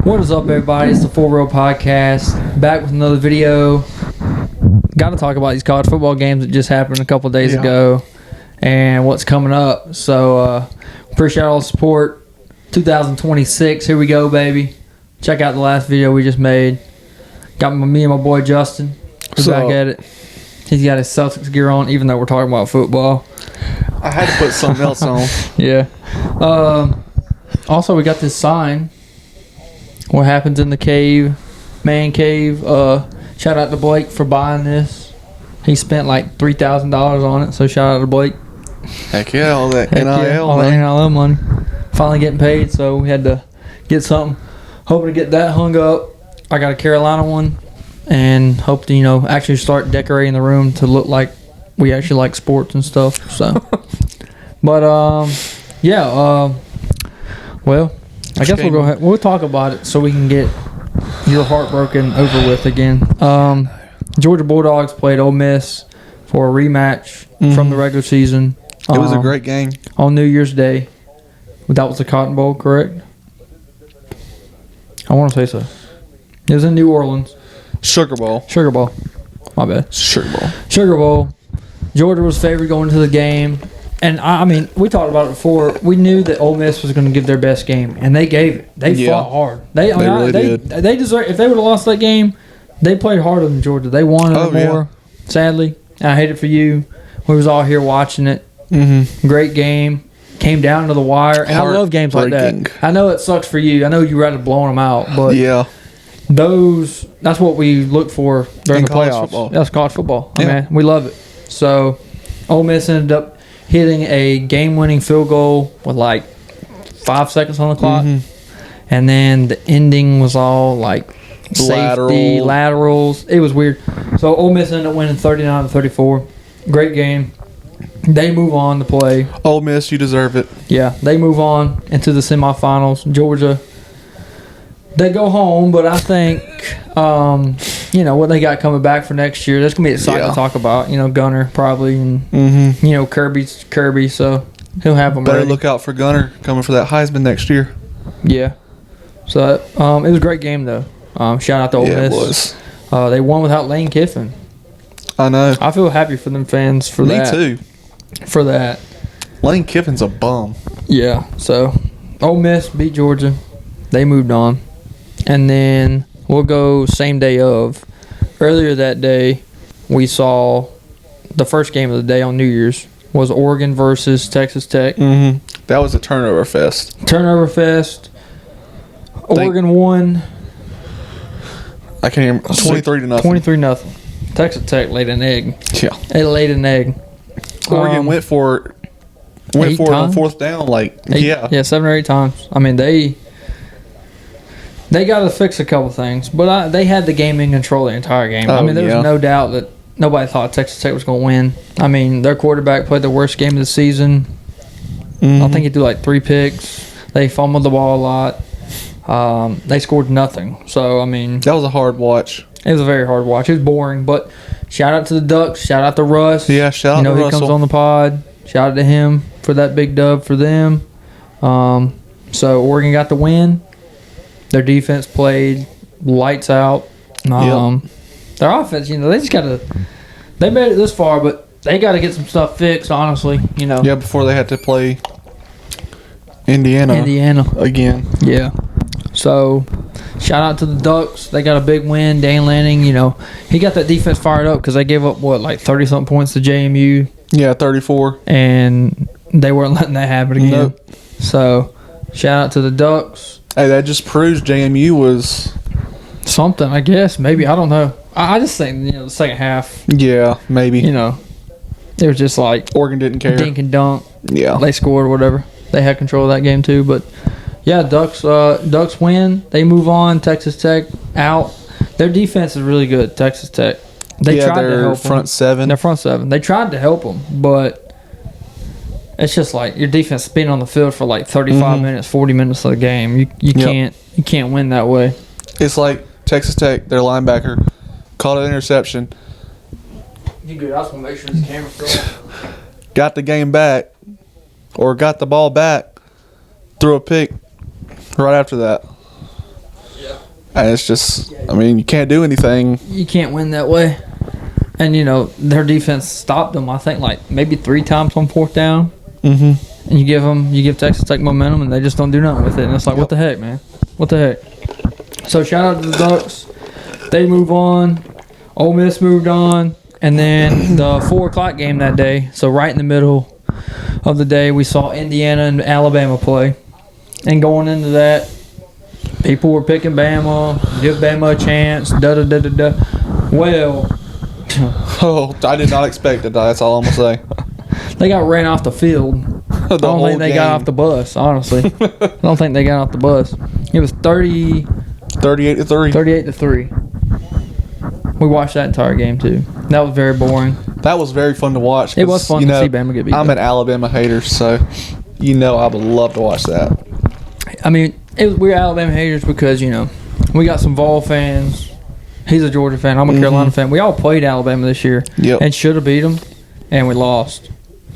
What is up, everybody? It's the Full Row Podcast. Back with another video. Got to talk about these college football games that just happened a couple days ago and what's coming up. So, appreciate all the support. 2026, here we go, baby. Check out the last video we just made. Got me and my boy Justin. We're back at it. He's got his Celtics gear on, even though we're talking about football. I had to put something else on. Yeah. Also, we got this sign. What happens in the cave, man cave. Shout out to Blake for buying this. He spent like $3,000 on it, so shout out to Blake. Heck yeah, all that NIL all that NIL money. Finally getting paid, so we had to get something. Hoping to get that hung up. I got a Carolina one, and hope to actually start decorating the room to look like we actually like sports and stuff. So, but well. I guess we'll go ahead. We'll talk about it so we can get your heartbroken over with again. Georgia Bulldogs played Ole Miss for a rematch from the regular season. It was a great game. On New Year's Day. That was the Cotton Bowl, correct? I want to say so. It was in New Orleans. Sugar Bowl. My bad. Sugar Bowl. Georgia was favored going into the game. And, I mean, we talked about it before. We knew that Ole Miss was going to give their best game, and they gave it. They fought hard. They really did. They deserve. If they would have lost that game, they played harder than Georgia. They wanted it more, sadly. And I hate it for you. We was all here watching it. Mm-hmm. Great game. Came down to the wire. And I love games like that. I know it sucks for you. I know you rather blowing them out. But that's what we look for during the playoffs. Football. That's college football. Yeah. I mean, we love it. So, Ole Miss ended up hitting a game-winning field goal with like 5 seconds on the clock. And then the ending was all like safety, laterals. It was weird. So Ole Miss ended up winning 39-34. Great game. They move on to play. Ole Miss, you deserve it. Yeah, they move on into the semifinals. Georgia, they go home, but I think, what they got coming back for next year, that's going to be exciting to talk about. Gunner probably, and, Kirby, so he'll have them Better ready. Look out for Gunner coming for that Heisman next year. Yeah. So, it was a great game, though. Shout out to Ole Miss. It was. They won without Lane Kiffin. I know. I feel happy for them fans for that. Me too. For that. Lane Kiffin's a bum. Yeah. So, Ole Miss beat Georgia. They moved on. And then we'll go same day of. Earlier that day, we saw the first game of the day on New Year's was Oregon versus Texas Tech. That was a turnover fest. Oregon won. I can't remember. 23-0. 23-0. Texas Tech laid an egg. Yeah. They laid an egg. Oregon went for it on fourth down. 7 or 8 times. I mean, they got to fix a couple things, but they had the game in control the entire game. I mean, there was no doubt that nobody thought Texas Tech was going to win. I mean, their quarterback played the worst game of the season. I think he threw like 3 picks. They fumbled the ball a lot. They scored nothing. So, I mean, that was a hard watch. It was a very hard watch. It was boring, but shout out to the Ducks. Shout out to Russ. Yeah, shout out to Russell. He comes on the pod. Shout out to him for that big dub for them. So, Oregon got the win. Their defense played lights out. Their offense, they just got to – they made it this far, but they got to get some stuff fixed, honestly. Yeah, before they had to play Indiana again. Yeah. So, shout out to the Ducks. They got a big win. Dan Lanning, he got that defense fired up because they gave up, 30-something points to JMU. Yeah, 34. And they weren't letting that happen again. Nope. So, shout out to the Ducks. Hey, that just proves JMU was something, I guess. Maybe. I don't know. I just think, the second half. Yeah, maybe. It was just like Oregon didn't care. Dink and dunk. Yeah. They scored or whatever. They had control of that game too. But, yeah, Ducks win. They move on. Texas Tech out. Their defense is really good, Texas Tech. They tried to help them. Front seven. Their front seven. They tried to help them, but it's just like your defense being on the field for like 35 minutes, 40 minutes of the game. You can't win that way. It's like Texas Tech, their linebacker, caught an interception. You good? I just want to make sure this camera's going. Got the game back, or got the ball back, threw a pick right after that. And it's just, I mean, you can't do anything. You can't win that way. And, their defense stopped them, I think, like maybe 3 times on 4th down. Mm-hmm. And you give Texas Tech momentum, and they just don't do nothing with it. And it's like, What the heck, man? What the heck? So, shout out to the Ducks. They move on. Ole Miss moved on. And then the 4 o'clock game that day, so right in the middle of the day, we saw Indiana and Alabama play. And going into that, people were picking Bama, give Bama a chance, da-da-da-da-da. Well... Oh, I did not expect it. That's all I'm going to say. They got ran off the field. I don't think they got off the bus, honestly. I don't think they got off the bus. It was 38 to 3. 38 to 3. We watched that entire game, too. That was very boring. That was very fun to watch. It was fun to see Bama get beat. I'm an Alabama hater, so I would love to watch that. I mean, we're Alabama haters because, we got some Vol fans. He's a Georgia fan. I'm a Carolina fan. We all played Alabama this year and should have beat them, and we lost.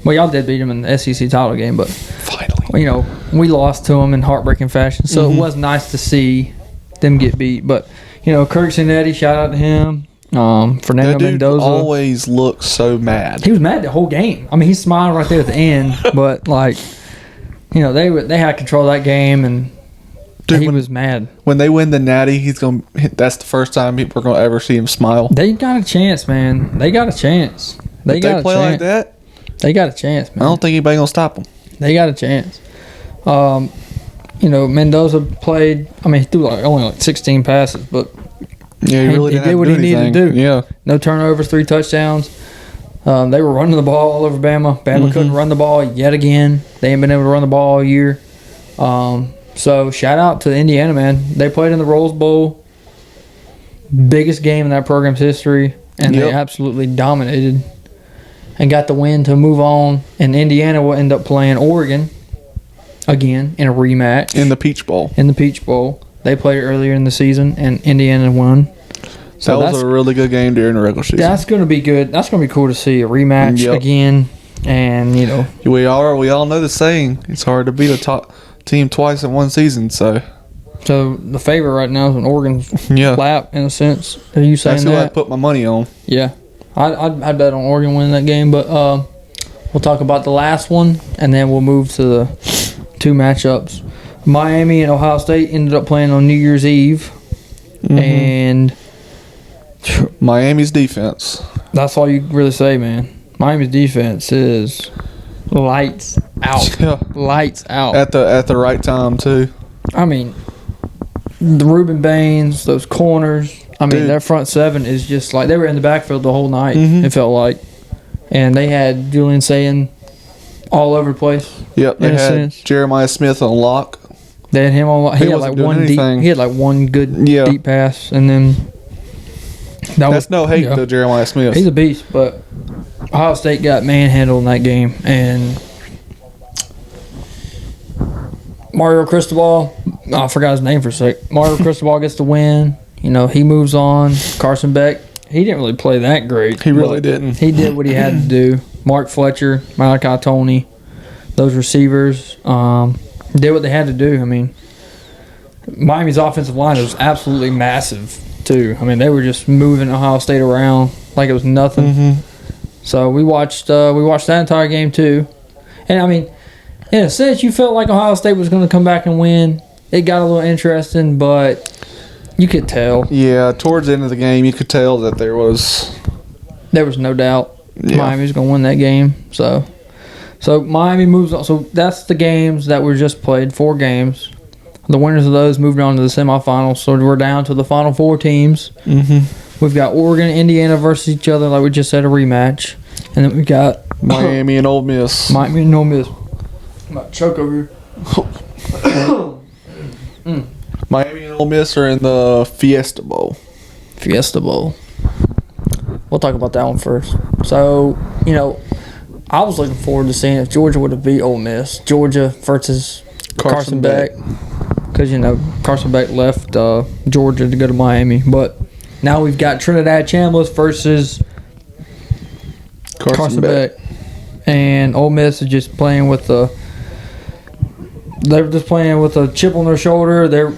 Well, y'all did beat them in the SEC title game, but finally, we lost to them in heartbreaking fashion. So it was nice to see them get beat. But Kirk Cinetti, shout out to him. Fernando Mendoza always looks so mad. He was mad the whole game. I mean, he's smiling right there at the end, but they had control of that game, and he was mad. When they win the Natty, that's the first time we're gonna ever see him smile. They got a chance, man. They got a chance. They play like that. They got a chance, man. I don't think anybody gonna stop them. They got a chance. Mendoza played. I mean, he threw only 16 passes, but he really did what he needed to do. Yeah, no turnovers, 3 touchdowns. They were running the ball all over Bama. Bama couldn't run the ball yet again. They ain't been able to run the ball all year. So shout out to Indiana, man. They played in the Rose Bowl, biggest game in that program's history, and they absolutely dominated and got the win to move on. And Indiana will end up playing Oregon again in a rematch in the Peach Bowl. They played it earlier in the season, and Indiana won. So that was a really good game during the regular season. That's going to be good. That's going to be cool to see a rematch again. And we all know the saying: it's hard to beat a top team twice in one season. So the favorite right now is an Oregon lap, in a sense. Are you saying that's that? That's who I put my money on. Yeah, I'd bet on Oregon winning that game. But we'll talk about the last one, and then we'll move to the 2 matchups. Miami and Ohio State ended up playing on New Year's Eve, and Miami's defense. That's all you really say, man. Miami's defense is lights out. Yeah. Lights out. At the right time, too. I mean, the Reuben Baines, those corners. I mean, their front 7 is just like they were in the backfield the whole night, it felt like. And they had Julian saying all over the place. Yep, they had Jeremiah Smith on lock. They had him on lock. He had like one deep. He had like one good deep pass, and then that's no hate to Jeremiah Smith. He's a beast, but Ohio State got manhandled in that game, and Mario Cristobal, I forgot his name for a sec. Mario Cristobal gets the win. He moves on. Carson Beck, he didn't really play that great. He really didn't. He did what he had to do. Mark Fletcher, Malachi Toney, those receivers did what they had to do. I mean, Miami's offensive line was absolutely massive, too. I mean, they were just moving Ohio State around like it was nothing. So we watched that entire game, too. And, I mean, in a sense, you felt like Ohio State was going to come back and win. It got a little interesting, but you could tell. Yeah, towards the end of the game, you could tell that there was no doubt Miami was going to win that game. So Miami moves on. So that's the games that were just played, 4 games. The winners of those moved on to the semifinals. So we're down to the final 4 teams. We've got Oregon and Indiana versus each other, like we just said, a rematch. And then we got Miami and Ole Miss. Miami and Ole Miss. I'm about to choke over here. Miami and Ole Miss are in the Fiesta Bowl. We'll talk about that one first. So, I was looking forward to seeing if Georgia would have beat Ole Miss. Georgia versus Carson Beck. Because, Carson Beck left Georgia to go to Miami. But now we've got Trinidad Chambliss versus Carson Beck. And Ole Miss is just playing with the they're just playing with a chip on their shoulder. They're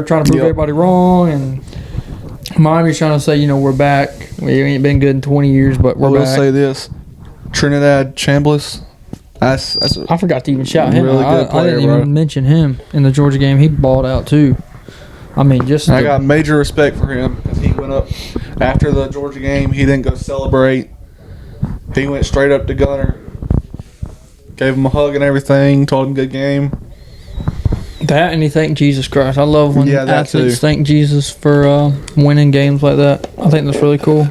trying to prove everybody wrong, and Miami's trying to say, we're back. We ain't been good in 20 years, but we're back. I will say this: Trinidad Chambliss. I forgot to even shout him. Really good player, I didn't even mention him in the Georgia game. He balled out too. I mean, I got major respect for him because he went up after the Georgia game. He didn't go celebrate. He went straight up to Gunner, gave him a hug and everything, told him good game. That, and he thanked Jesus Christ. I love when athletes thank Jesus for winning games like that. I think that's really cool.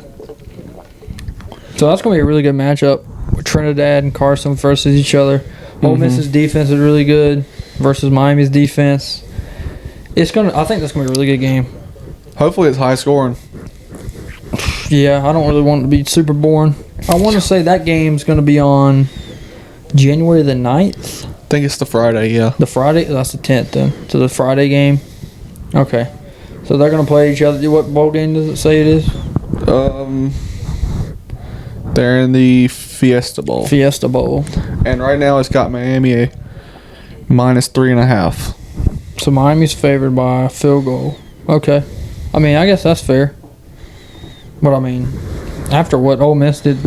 So that's going to be a really good matchup with Trinidad and Carson versus each other. Ole Miss's defense is really good versus Miami's defense. I think that's going to be a really good game. Hopefully it's high scoring. Yeah, I don't really want it to be super boring. I want to say that game's going to be on January the 9th. I think it's the Friday, yeah. The Friday? That's the 10th then. So the Friday game. Okay. So they're going to play each other. What bowl game does it say it is? They're in the Fiesta Bowl. Fiesta Bowl. And right now it's got Miami a -3.5. So Miami's favored by a field goal. Okay. I mean, I guess that's fair. But I mean, after what Ole Miss did,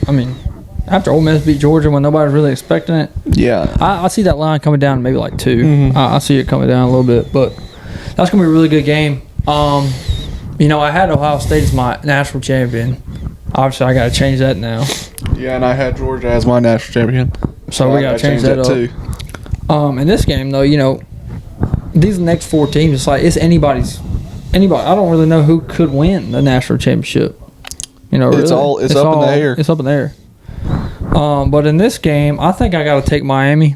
after Ole Miss beat Georgia when nobody's really expecting it. Yeah. I see that line coming down maybe like 2. I see it coming down a little bit, but that's going to be a really good game. I had Ohio State as my national champion. Obviously, I got to change that now. Yeah, and I had Georgia as my national champion. So we got to change that up. Too. In this game, though, these next 4 teams, it's anybody. I don't really know who could win the national championship. Really. It's up in the air. It's up in the air. But in this game, I think I got to take Miami.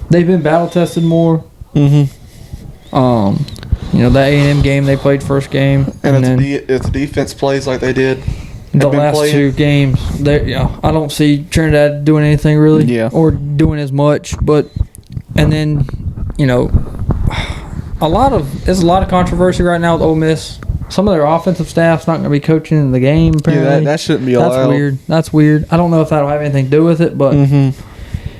They've been battle tested more. The A&M game they played first game, and if the defense plays like they did the last 2 games, I don't see Trinidad doing anything really, or doing as much. But there's a lot of controversy right now with Ole Miss. Some of their offensive staff's not going to be coaching in the game. Apparently. Yeah, that shouldn't be allowed. That's weird. I don't know if that'll have anything to do with it, but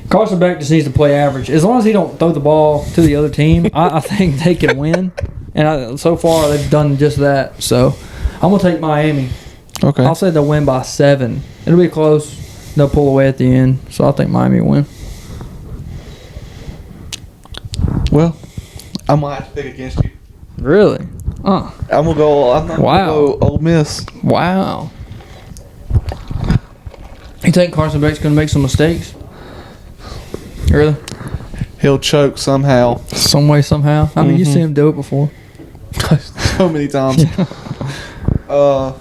Carson Beck just needs to play average. As long as he don't throw the ball to the other team, I think they can win. And so far, they've done just that. So I'm going to take Miami. Okay. I'll say they'll win by 7. It'll be close. They'll pull away at the end. So I think Miami will win. Well, I might have to pick against you. Really? I'm gonna go. I'm not gonna go Ole Miss. Wow. You think Carson Beck's gonna make some mistakes? Really? He'll choke somehow. Some way, somehow. I mean, you see him do it before. So many times. I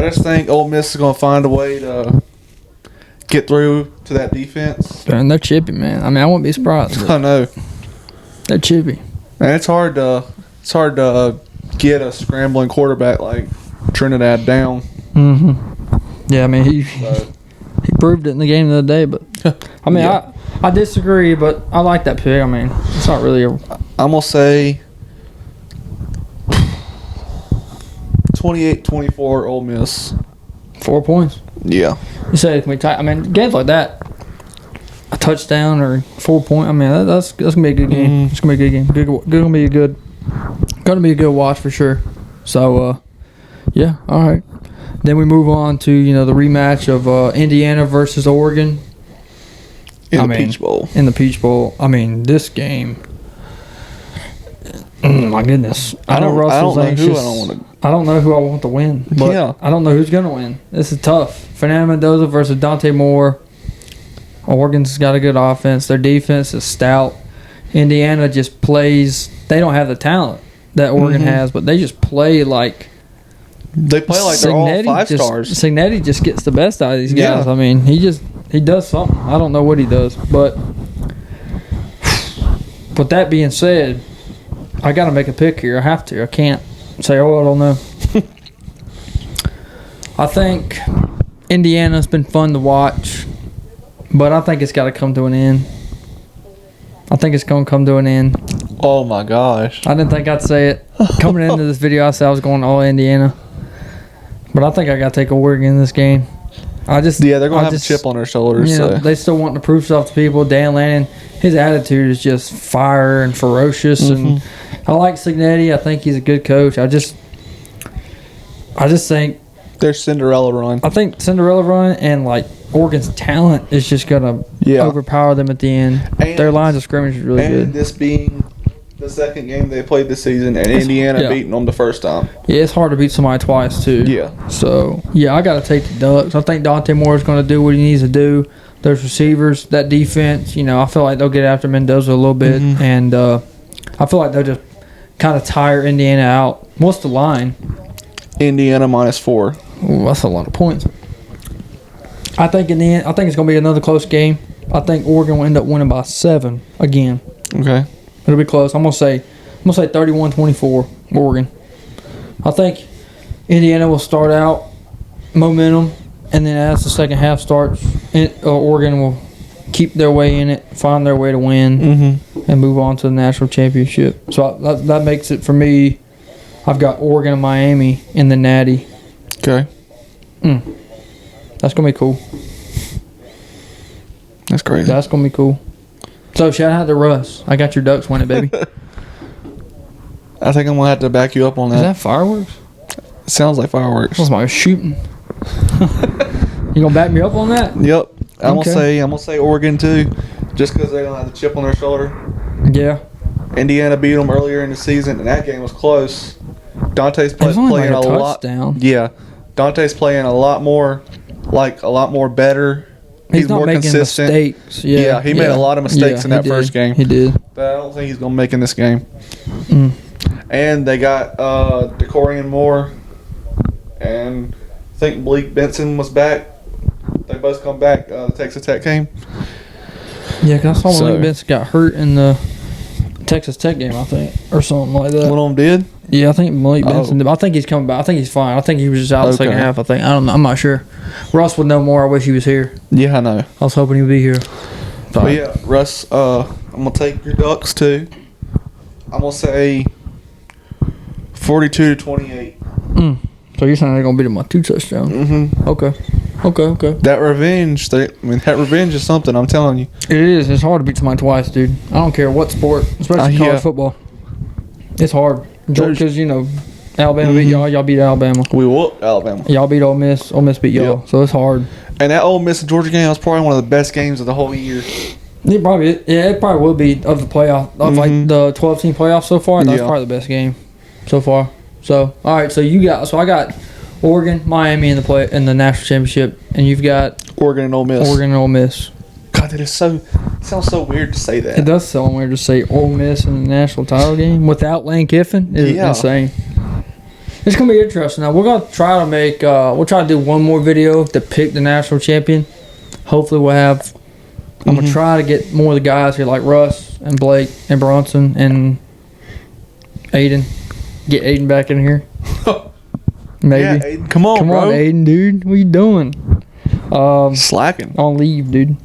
just think Ole Miss is gonna find a way to get through to that defense. And they're chippy, man. I wouldn't be surprised. I know. They're chippy. And it's hard to get a scrambling quarterback like Trinidad down. Yeah, he proved it in the game the other day. But I disagree, but I like that pick. It's not really a. I'm gonna say 28-24 Ole Miss. 4 points. Yeah. You say it can be tight. Games like that, a touchdown or 4 point. That's gonna be a good game. It's gonna be a good game. Gonna be a good watch for sure. So, yeah. All right. Then we move on to the rematch of Indiana versus Oregon. In the Peach Bowl. In the Peach Bowl. This game. My goodness. I know Russell's anxious. I don't know who I want to win. But I don't know who's gonna win. This is tough. Fernando Mendoza versus Dante Moore. Oregon's got a good offense. Their defense is stout. Indiana just plays. They don't have the talent that Oregon has, but they just play like. They play like they're all 5-stars. Signetti just gets the best out of these guys. He does something. I don't know what he does, but that being said, I got to make a pick here. I have to. I can't say, I don't know. I think Indiana's been fun to watch. But I think it's got to come to an end. I think it's going to come to an end. Oh, my gosh. I didn't think I'd say it. Coming into this video, I said I was going all Indiana. But I think I got to take Oregon in this game. they're gonna have a chip on their shoulders. You know, they still want to prove stuff to people. Dan Lannon, his attitude is just fire and ferocious, and I like Cignetti. I think he's a good coach. I just think their Cinderella run. I think Cinderella run and like Oregon's talent is just gonna overpower them at the end. And their lines of scrimmage is really good. And this being the second game they played this season, and Indiana beating them the first time. Yeah, it's hard to beat somebody twice too. Yeah. So I got to take the Ducks. I think Dante Moore is going to do what he needs to do. Those receivers, that defense, I feel like they'll get after Mendoza a little bit, and I feel like they'll just kind of tire Indiana out. What's the line? Indiana -4. Ooh, that's a lot of points. I think in the end, it's going to be another close game. I think Oregon will end up winning by 7 again. Okay. It'll be close. I'm gonna say 31-24 Oregon. I think Indiana will start out momentum, and then as the second half starts, Oregon will keep their way in it, find their way to win, and move on to the national championship. So that makes it for me. I've got Oregon and Miami in the Natty. Okay. That's gonna be cool. That's crazy. That's gonna be cool. So shout out to Russ. I got your Ducks winning, baby. I think I'm gonna have to back you up on that. Is that fireworks? It sounds like fireworks. That's my shooting. You gonna back me up on that? Yep. I'm gonna say Oregon too, just because they're gonna have the chip on their shoulder. Yeah. Indiana beat them earlier in the season, and that game was close. Dante's playing like a lot. Yeah. Dante's playing a lot more better. He's not more making consistent mistakes. Yeah, he made a lot of mistakes in that first game. He did. But I don't think he's going to make in this game. And they got DeCorian Moore, and I think Blake Benson was back. They both come back the Texas Tech game. Yeah, because I saw Blake Benson got hurt in the Texas Tech game, I think, or something like that. One of them did? Yeah, I think Malik Benson did. I think he's coming back. I think he's fine. I think he was just out the second half, I think. I don't know. I'm not sure. Russ would know more. I wish he was here. Yeah, I know. I was hoping he would be here. But yeah, Russ, I'm going to take your Ducks too. I'm going to say 42-28. So you're saying they're going to beat him by 2 touchdowns? Okay. That revenge, is something, I'm telling you. It is. It's hard to beat somebody twice, dude. I don't care what sport, especially college football. It's hard. Because, Alabama beat y'all beat Alabama. We whooped Alabama. Y'all beat Ole Miss. Ole Miss beat y'all. So it's hard. And that Ole Miss and Georgia game was probably one of the best games of the whole year. It probably will be of the playoff, of like the 12-team playoff so far. That's probably the best game so far. So, all right. So I got Oregon, Miami in the national championship, and you've got Oregon and Ole Miss. God, that sounds so weird to say that. It does sound weird to say Ole Miss in the national title game without Lane Kiffin. It's insane. It's gonna be interesting. Now we're gonna try to make. We'll try to do one more video to pick the national champion. Hopefully, we'll have. I'm gonna try to get more of the guys here, like Russ and Blake and Bronson and Aiden. Get Aiden back in here. Maybe. Yeah, Aiden. Come on, bro. Aiden, dude. What you doing? Slacking. On leave, dude.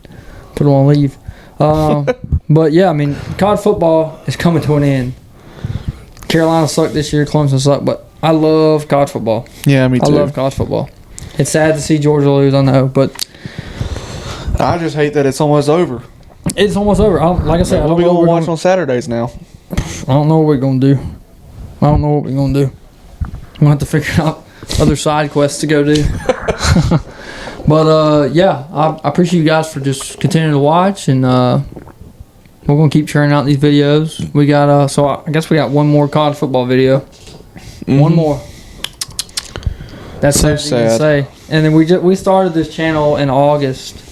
Put him on leave. But yeah, I mean, college football is coming to an end. Carolina sucked this year. Clemson sucked, but I love college football. Yeah, me too. I love college football. It's sad to see Georgia lose, I know, but I just hate that it's almost over. It's almost over. Like I said, what are we going to watch on Saturdays now? I don't know what we're going to do. We're going to have to figure out other side quests to go do. But, yeah, I appreciate you guys for just continuing to watch, and we're going to keep churning out these videos. We got, so I guess we got one more college football video. One more. That's so sad to say. And then we started this channel in August,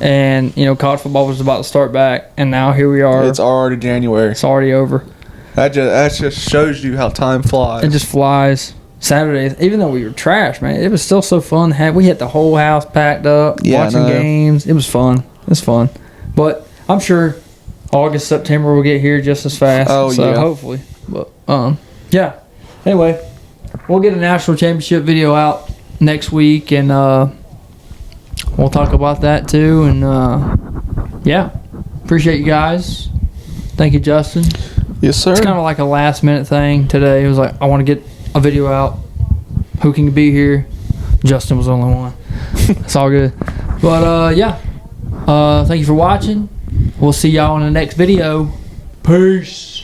and, college football was about to start back, and now here we are. It's already January. It's already over. That just shows you how time flies. It just flies. Saturdays, even though we were trash, man, it was still so fun. We had the whole house packed up, watching games. It was fun. It's fun. But I'm sure August, September will get here just as fast. Oh, so yeah. Hopefully. But, yeah. Anyway, we'll get a national championship video out next week, and we'll talk about that too. And, yeah, appreciate you guys. Thank you, Justin. Yes, sir. It's kind of like a last-minute thing today. It was like, I want to get a video out. Who can be here? Justin was the only one. It's all good. But yeah, thank you for watching. We'll see y'all in the next video. Peace.